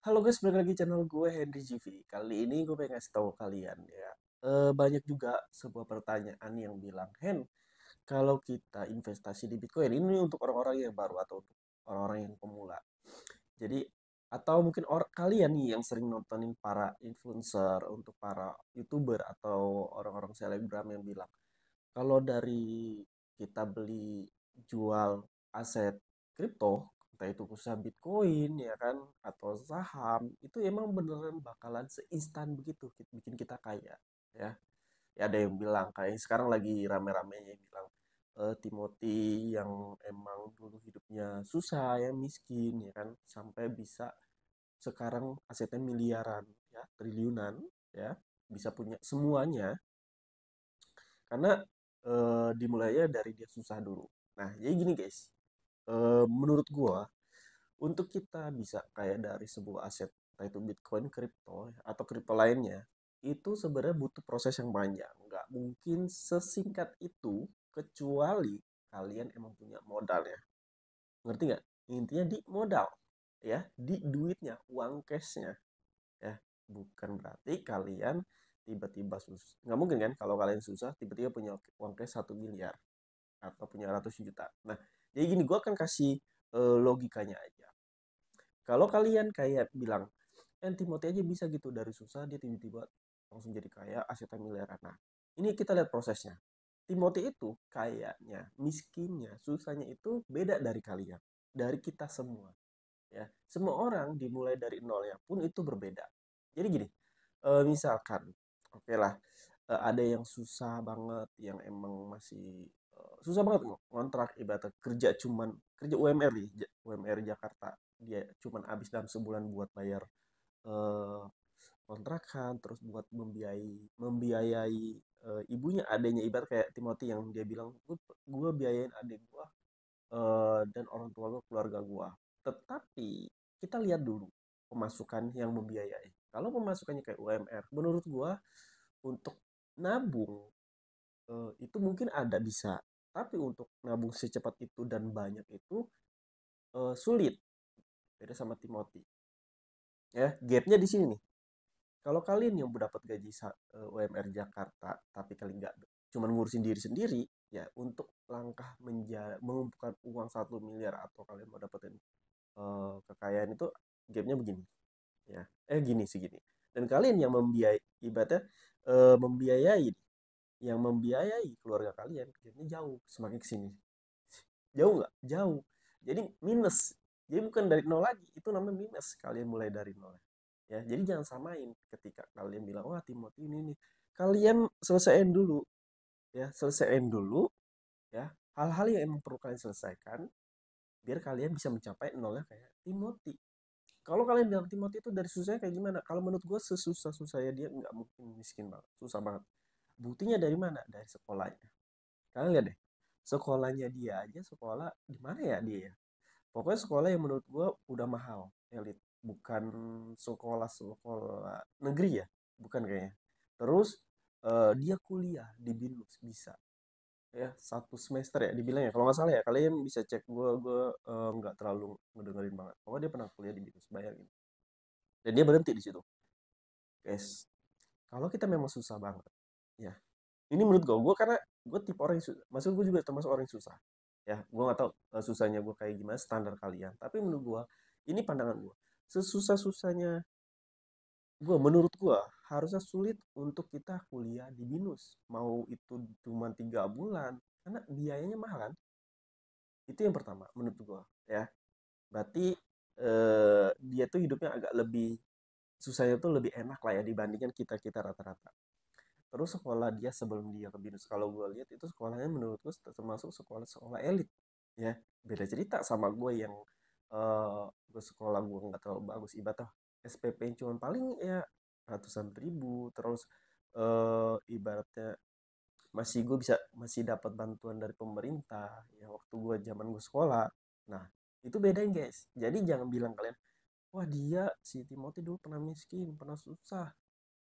Halo guys, balik lagi channel gue Henry GV. Kali ini gue pengen ngasih tahu kalian ya. Banyak juga sebuah pertanyaan yang bilang, Hen, kalau kita investasi di Bitcoin ini untuk orang-orang yang baru atau untuk orang-orang yang pemula. Jadi atau mungkin kalian nih yang sering nontonin para influencer, untuk para YouTuber atau orang-orang selebgram yang bilang, kalau dari kita beli jual aset kripto, entah itu usaha Bitcoin ya kan atau saham, itu emang beneran bakalan seinstan begitu bikin kita kaya ya. Ya ada yang bilang kayak sekarang lagi rame-ramenya bilang Timothy yang emang dulu hidupnya susah ya miskin ya kan sampai bisa sekarang asetnya miliaran ya triliunan ya bisa punya semuanya karena dimulainya dari dia susah dulu. Nah, jadi gini guys, menurut gua untuk kita bisa kayak dari sebuah aset entah itu Bitcoin, kripto atau kripto lainnya, itu sebenarnya butuh proses yang panjang. Nggak mungkin sesingkat itu kecuali kalian emang punya modal ya. Ngerti nggak? Intinya di modal ya, di duitnya, uang cashnya ya. Bukan berarti kalian tiba-tiba susah. Nggak mungkin kan kalau kalian susah tiba-tiba punya uang cash 1 miliar atau punya ratus juta. Nah, jadi gini, gue akan kasih logikanya aja. Kalau kalian kayak bilang, Timothy aja bisa gitu dari susah dia tiba-tiba langsung jadi kaya, asetnya miliaran. Nah, ini kita lihat prosesnya. Timothy itu kayaknya, miskinnya, susahnya itu beda dari kalian, dari kita semua. Ya, semua orang dimulai dari nolnya pun itu berbeda. Jadi gini, misalkan, oke lah, ada yang susah banget, yang emang masih susah banget ngontrak ibaratnya kerja UMR nih, UMR Jakarta. Dia cuman habis dalam sebulan buat bayar eh, kontrakan, terus buat membiayai ibunya, adanya ibarat kayak Timothy yang dia bilang, gue biayain adik gue dan orang tua gue, keluarga gue. Tetapi kita lihat dulu pemasukan yang membiayai. Kalau pemasukannya kayak UMR, menurut gue untuk nabung itu mungkin ada bisa, tapi untuk nabung secepat itu dan banyak itu sulit. Beda sama Timothy. Ya, gapnya di sini nih. Kalau kalian yang mendapat gaji UMR Jakarta, tapi kalian nggak cuma ngurusin diri sendiri, ya untuk langkah mengumpulkan uang 1 miliar atau kalian mau dapetin kekayaan itu gapnya begini, ya. Gini sih gini. Dan kalian yang membiayai, ibaratnya membiayai, yang membiayai keluarga kalian, gapnya jauh semakin kesini. Jauh nggak? Jauh. Jadi minus. Jadi bukan dari nol lagi, itu namanya minus. Kalian mulai dari nol. Ya, jadi jangan samain ketika kalian bilang, wah Timothy ini nih. Kalian selesaiin dulu, ya, selesaiin dulu, ya, hal-hal yang emang perlu kalian selesaikan, biar kalian bisa mencapai nolnya kayak Timothy. Kalau kalian bilang Timothy itu dari susahnya kayak gimana? Kalau menurut gue sesusah-susahnya dia nggak mungkin miskin banget, susah banget. Buktinya dari mana? Dari sekolahnya. Kalian lihat deh, sekolahnya dia aja sekolah di mana ya dia ya? Pokoknya sekolah yang menurut gue udah mahal, elit. Bukan sekolah-sekolah negeri ya, bukan kayaknya. Terus dia kuliah di BINUS bisa ya 1 semester ya dibilang ya kalau nggak salah ya, kalian bisa cek, gue nggak terlalu ngedengerin banget. Pokoknya dia pernah kuliah di BINUS, bayangin. Dan dia berhenti di situ, guys. Kalau kita memang susah banget, ya. Ini menurut gue karena gue tipe orang yang susah. Maksud gue juga termasuk orang yang susah. Ya, gue nggak tahu susahnya gue kayak gimana standar kalian. Tapi menurut gue, ini pandangan gue. Sesusah-susahnya gue, menurut gue harusnya sulit untuk kita kuliah di BINUS. Mau itu cuma 3 bulan, karena biayanya mahal kan. Itu yang pertama menurut gue, ya. Berarti dia tuh hidupnya agak lebih susahnya tuh lebih enak lah ya dibandingkan kita kita rata-rata. Terus sekolah dia sebelum dia ke BINUS, kalau gue lihat itu sekolahnya menurutku termasuk sekolah-sekolah elit, ya. Beda cerita sama gue yang gue sekolah gue nggak terlalu bagus, ibaratnya SPP yang cuma paling ya ratusan ribu. Terus ibaratnya masih dapat bantuan dari pemerintah ya waktu gue zaman gue sekolah. Nah, itu bedain guys. Jadi jangan bilang kalian, wah dia si Timothy dulu pernah miskin, pernah susah.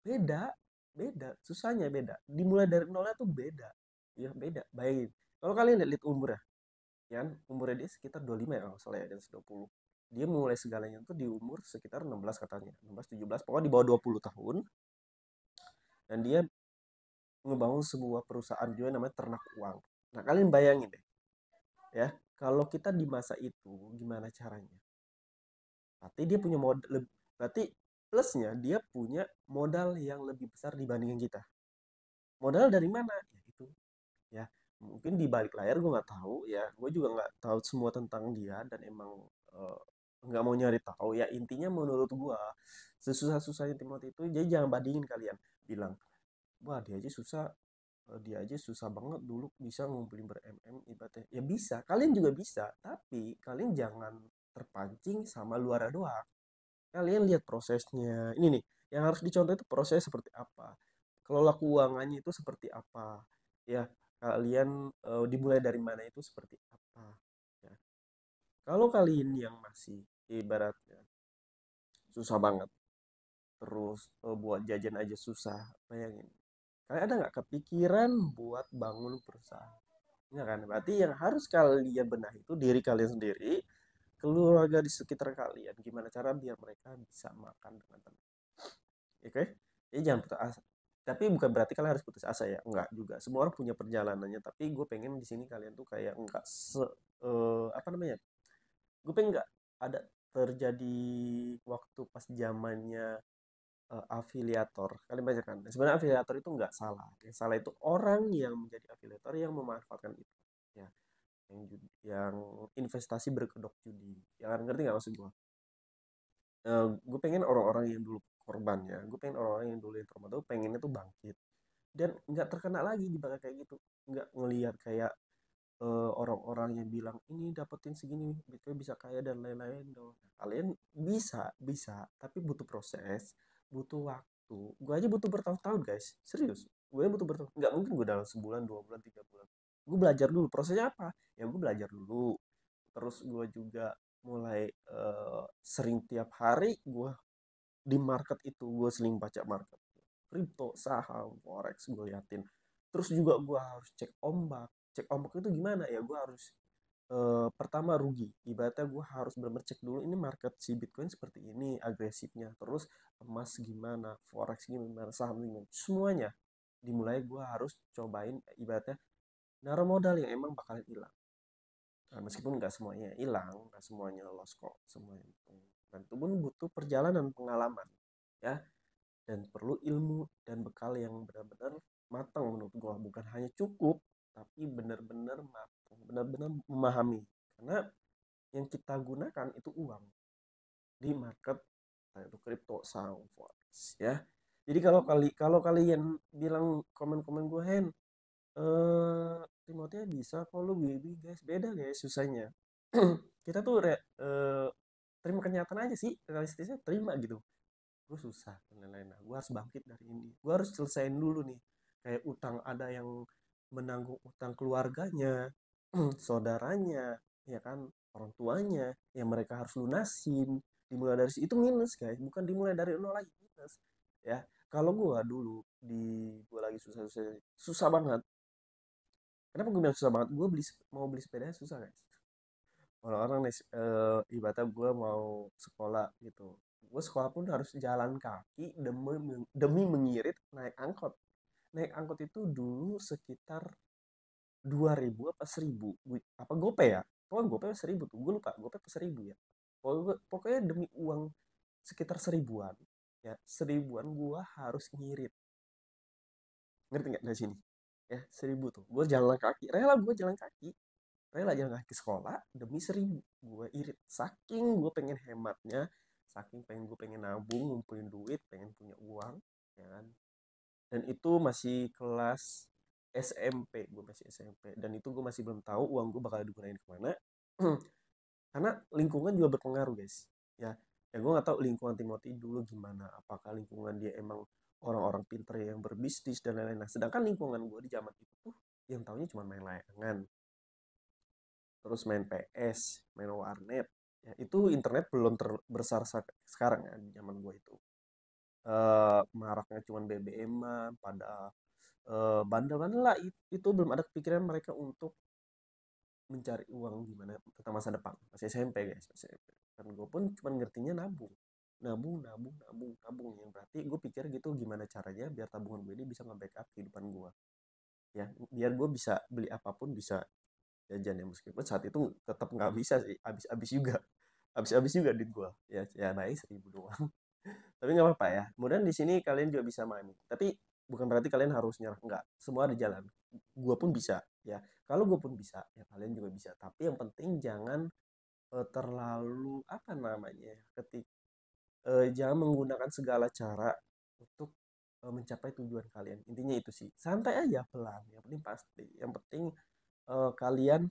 Beda, beda, susahnya beda. Dimulai dari nolnya tuh beda. Ya beda. Baik. Kalau kalian lihat umurnya, ya kan? Umurnya dia sekitar 25 ya kalau nggak salah ya, dan 20. Dia mulai segalanya tuh di umur sekitar 16 katanya, 16 17, pokoknya di bawah 20 tahun. Dan dia ngebangun sebuah perusahaan juga namanya Ternak Uang. Nah, kalian bayangin deh, ya, kalau kita di masa itu gimana caranya? Berarti dia punya modal, berarti plusnya dia punya modal yang lebih besar dibandingin kita. Modal dari mana? Ya itu, ya mungkin di balik layar gue nggak tahu, ya gue juga nggak tahu semua tentang dia dan emang eh, nggak mau nyari tahu. Ya intinya menurut gue sesusah-susahnya Timothy itu, jadi jangan bandingin kalian bilang, wah dia aja susah, dia aja susah banget dulu bisa ngumpulin ber-MM ibaratnya. Ya bisa, kalian juga bisa, tapi kalian jangan terpancing sama luar doang. Kalian lihat prosesnya. Ini nih, yang harus dicontoh itu proses seperti apa. Kelola keuangannya itu seperti apa. Ya, kalian dimulai dari mana itu seperti apa. Ya. Kalau kalian yang masih ibaratnya susah banget, terus buat jajan aja susah, bayangin. Kalian ada nggak kepikiran buat bangun perusahaan? Ya kan? Berarti yang harus kalian benahi itu diri kalian sendiri, keluarga di sekitar kalian. Gimana cara biar mereka bisa makan dengan tenang. Oke? Jadi jangan putus asa. Tapi bukan berarti kalian harus putus asa ya. Enggak juga. Semua orang punya perjalanannya. Tapi gue pengen di sini kalian tuh kayak enggak apa namanya? Gue pengen enggak ada terjadi waktu pas zamannya afiliator. Kalian banyak kan. Sebenarnya afiliator itu enggak salah. Yang salah itu orang yang menjadi afiliator yang memanfaatkan itu. Ya, yang investasi berkedok judi. Yang ngerti nggak maksud gue? Gue pengen orang-orang yang dulu korbannya, gue pengen orang-orang yang dulu yang trauma tuh pengennya tuh bangkit dan nggak terkena lagi di bakal kayak gitu, nggak ngelihat kayak orang-orang yang bilang ini dapetin segini Bitcoin bisa kaya dan lain-lain dong. Kalian bisa bisa tapi butuh proses, butuh waktu. Gue aja butuh bertahun-tahun guys, serius. Gue butuh bertahun, nggak mungkin gue dalam sebulan 2 bulan 3 bulan. Gue belajar dulu prosesnya apa, ya gue belajar dulu. Terus gue juga mulai sering tiap hari gue di market itu gue sering baca market kripto, saham, forex gue liatin. Terus juga gue harus cek ombak itu gimana ya. Gue harus pertama rugi, ibaratnya gue harus benar-benar cek dulu ini market si Bitcoin seperti ini agresifnya, terus emas gimana, forex gimana, saham gimana, semuanya dimulai gue harus cobain, ibaratnya naruh modal yang emang bakalan hilang. Nah, meskipun nggak semuanya hilang, nggak semuanya loss kok, semuanya untung. Dan itu pun butuh perjalanan pengalaman, ya, dan perlu ilmu dan bekal yang benar-benar matang menurut gua. Bukan hanya cukup, tapi benar-benar matang, benar-benar memahami. Karena yang kita gunakan itu uang di market, itu kripto, saham, forex, ya. Jadi kalau kalian bilang komen-komen gue, Hen, remote-nya bisa kok lu baby guys, beda guys susahnya. Kita tuh terima kenyataan aja sih, realistisnya terima gitu. Gue susah dan lain-lain, nah gue harus bangkit dari ini, gue harus selesaiin dulu nih. Kayak utang, ada yang menanggung utang keluarganya, saudaranya, ya kan, orang tuanya yang mereka harus lunasin. Dimulai dari situ, itu minus guys, bukan dimulai dari nol lagi, minus. Ya, kalau gue dulu gue lagi susah-susah, susah banget. Kenapa gue bilang susah banget? Gue mau beli sepeda susah guys. Orang-orang nih ibaratnya gue mau sekolah gitu. Gue sekolah pun harus jalan kaki demi mengirit naik angkot. Naik angkot itu dulu sekitar 2.000 apa 1.000. Apa gope ya? Pokoknya gope 1.000 tuh. Gue lupa gope apa 1.000 ya. Pokoknya demi uang sekitar 1.000-an. Ya, 1.000-an gue harus ngirit. Ngerti nggak dari sini? Ya, 1.000 tuh. Gue jalan kaki. Rela gue jalan kaki. Rela jalan kaki sekolah demi 1.000. Gue irit. Saking gue pengen hematnya, saking gue pengen nabung, ngumpulin duit, pengen punya uang, ya kan. Dan itu masih kelas SMP, gue masih SMP. Dan itu gue masih belum tahu uang gue bakal digunain kemana. Karena lingkungan juga berpengaruh guys. Ya, ya gue nggak tahu lingkungan Timothy dulu gimana. Apakah lingkungan dia emang orang-orang pinter yang berbisnis dan lain-lain. Nah, sedangkan lingkungan gue di zaman itu tuh yang taunya cuma main layangan, terus main PS, main warnet. Ya, itu internet belum terbesar sekarang ya di zaman gue itu. Maraknya cuman BBM, pada bandel-bandel lah. Itu belum ada kepikiran mereka untuk mencari uang gimana tentang masa depan. Masih SMP guys, masih SMP. kan gue pun cuma ngertinya nabung, nabung, nabung, nabung, nabung, yang berarti gue pikir gitu gimana caranya biar tabungan gue ini bisa nge-backup kehidupan gue, ya biar gue bisa beli apapun, bisa jajan ya, meskipun saat itu tetap nggak bisa sih, habis-habis juga, habis-habis juga duit gue, ya naik 1.000 doang. Tapi nggak apa-apa ya, kemudian di sini kalian juga bisa main, tapi bukan berarti kalian harus nyerah, nggak, semua ada jalan, gue pun bisa ya, kalau gue pun bisa ya kalian juga bisa, tapi yang penting jangan terlalu apa namanya ya, jangan menggunakan segala cara untuk mencapai tujuan kalian, intinya itu sih, santai aja, pelan, yang penting pasti, yang penting kalian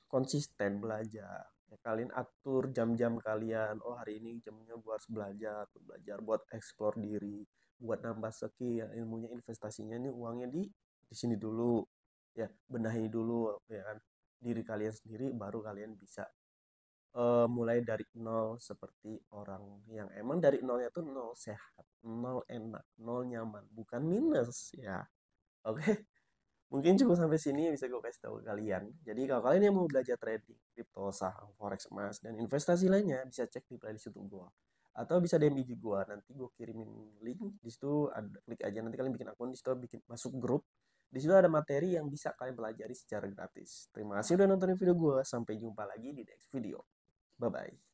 konsisten belajar ya, kalian atur jam-jam kalian, oh hari ini jamnya buat belajar buat explore diri, buat nambah skill ilmunya, investasinya nih uangnya di sini dulu ya, benahi dulu ya kan diri kalian sendiri, baru kalian bisa mulai dari nol, seperti orang yang emang dari nolnya tuh nol sehat, nol enak, nol nyaman, bukan minus ya. Oke, mungkin cukup sampai sini yang bisa gue kasih tahu ke kalian. Jadi kalau kalian yang mau belajar trading, kripto, saham, forex, emas, dan investasi lainnya, bisa cek di playlist YouTube gue. Atau bisa DM IG gue, nanti gue kirimin link. Di situ ada, klik aja, nanti kalian bikin akun, di situ bikin masuk grup. Di situ ada materi yang bisa kalian pelajari secara gratis. Terima kasih udah nontonin video gue. Sampai jumpa lagi di next video. Bye-bye.